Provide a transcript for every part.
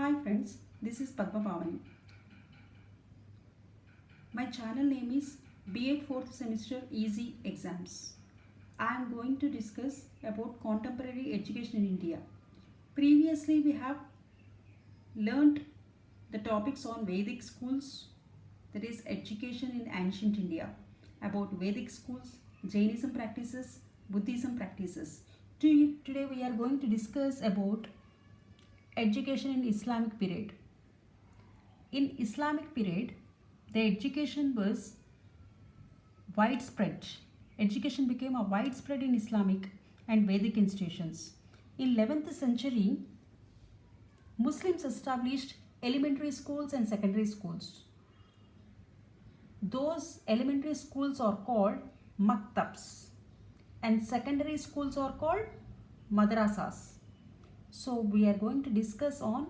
Hi friends, this is Padma Pavani. My channel name is B.Ed 4th Semester Easy Exams. I am going to discuss about contemporary education in India. Previously we have learnt the topics on Vedic schools, that is education in ancient India, about Vedic schools, Jainism practices, Buddhism practices. Today we are going to discuss about education in Islamic period. In Islamic period, the education was widespread. Education became a widespread in Islamic and Vedic institutions. In 11th century, Muslims established elementary schools and secondary schools. Those elementary schools are called maktabs and secondary schools are called madrasas. So we are going to discuss on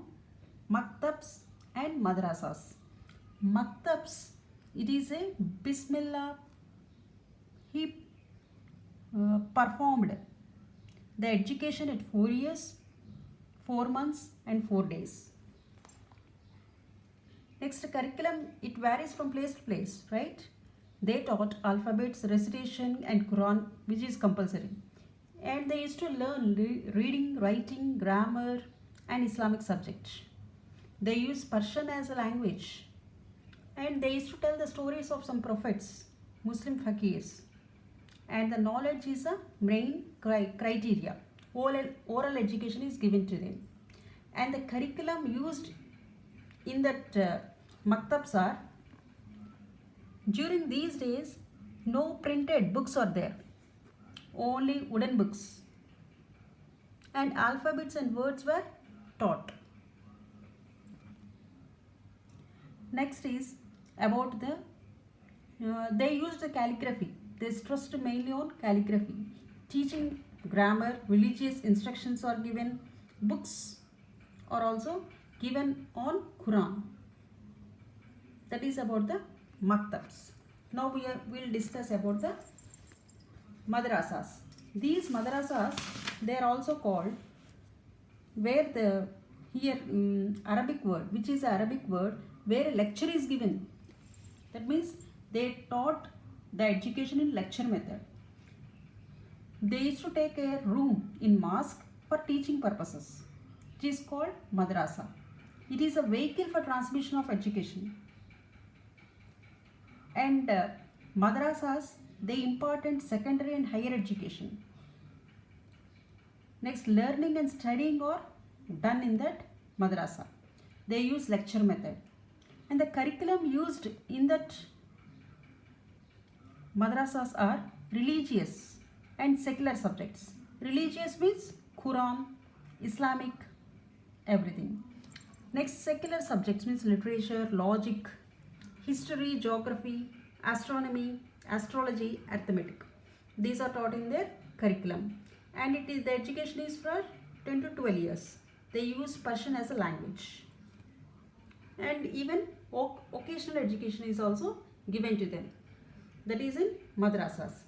maktabs and madrasas. Maktabs, it is a Bismillah. He performed the education at 4 years, 4 months and 4 days. Next, curriculum, it varies from place to place, right? They taught alphabets, recitation and Quran, which is compulsory. And they used to learn reading, writing, grammar and Islamic subject. They used Persian as a language. And they used to tell the stories of some prophets, Muslim fakirs. And the knowledge is a main criteria. Oral education is given to them. And the curriculum used in that maktabs are, during these days, no printed books are there. Only wooden books. And alphabets and words were taught. Next is about they used the calligraphy. They stressed mainly on calligraphy. Teaching grammar, religious instructions are given. Books are also given on Quran. That is about the maktabs. Now we will discuss about the madrasas. These madrasas, they are also called, where the Arabic word, which is Arabic word, where a lecture is given. That means they taught the education in lecture method. They used to take a room in mosque for teaching purposes, which is called madrasa. It is a vehicle for transmission of education. And madrasas, they impart secondary and higher education. Next, learning and studying are done in that madrasa. They use lecture method. And the curriculum used in that madrasas are religious and secular subjects. Religious means Quran, Islamic, everything. Next, secular subjects means literature, logic, history, geography, astronomy, astrology, arithmetic. These are taught in their curriculum. And the education is for 10 to 12 years. They use Persian as a language. And even occasional education is also given to them. That is in madrasas.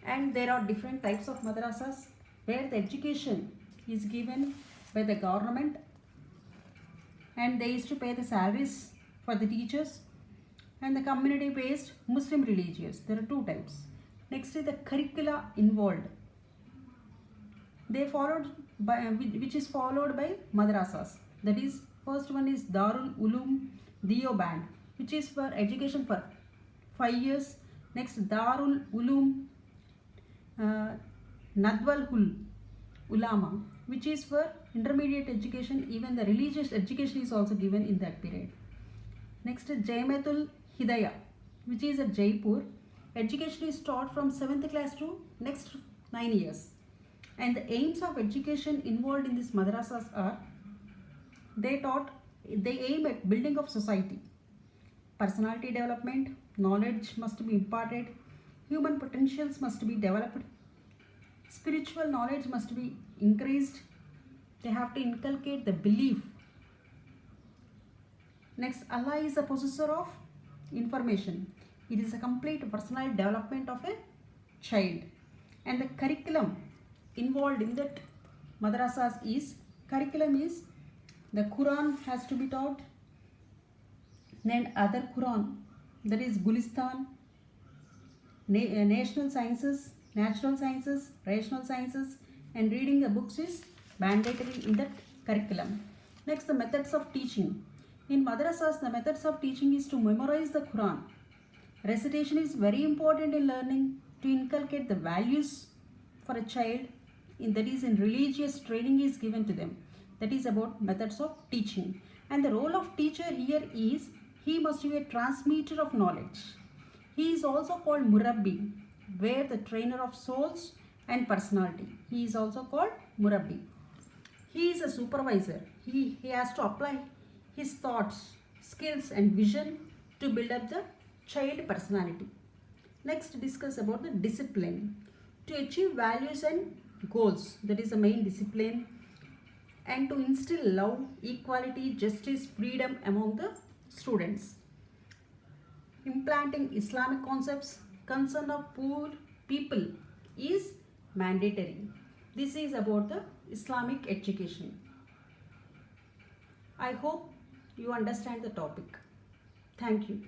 And there are different types of madrasas where the education is given by the government and they used to pay the salaries for the teachers, and the community based Muslim religious. There are two types. Next is the curricula involved. They followed by which is followed by madrasas. That is, first one is Darul Ulum Deoband, which is for education for 5 years. Next, Darul Ulum Nadwal Ulama, which is for intermediate education. Even the religious education is also given in that period. Next, Jaimatul Hidayah, which is at Jaipur. Education is taught from 7th class to next 9 years. And the aims of education involved in these madrasas are, they aim at building of society, personality development, knowledge must be imparted, human potentials must be developed, spiritual knowledge must be increased. They have to inculcate the belief. Next, Allah is a possessor of information. It is a complete personal development of a child. And the curriculum involved in that madrasas is, curriculum is The Quran has to be taught. Then other Quran, that is Gulistan, national sciences, natural sciences, rational sciences, and reading the books is mandatory in the curriculum. Next, the methods of teaching. In madrasas, the methods of teaching is to memorize the Quran. Recitation is very important in learning to inculcate the values for a child. That is, in religious training is given to them. That is about methods of teaching. And the role of teacher here is he must be a transmitter of knowledge. He is also called Murabbi, where the trainer of souls and personality. He is also called Murabbi. He is a supervisor. He has to apply his thoughts, skills and vision to build up the child personality. Next, discuss about the discipline. To achieve values and goals, that is the main discipline, and to instill love, equality, justice, freedom among the students. Implanting Islamic concepts, concern of poor people is mandatory. This is about the Islamic education. I hope you understand the topic. Thank you.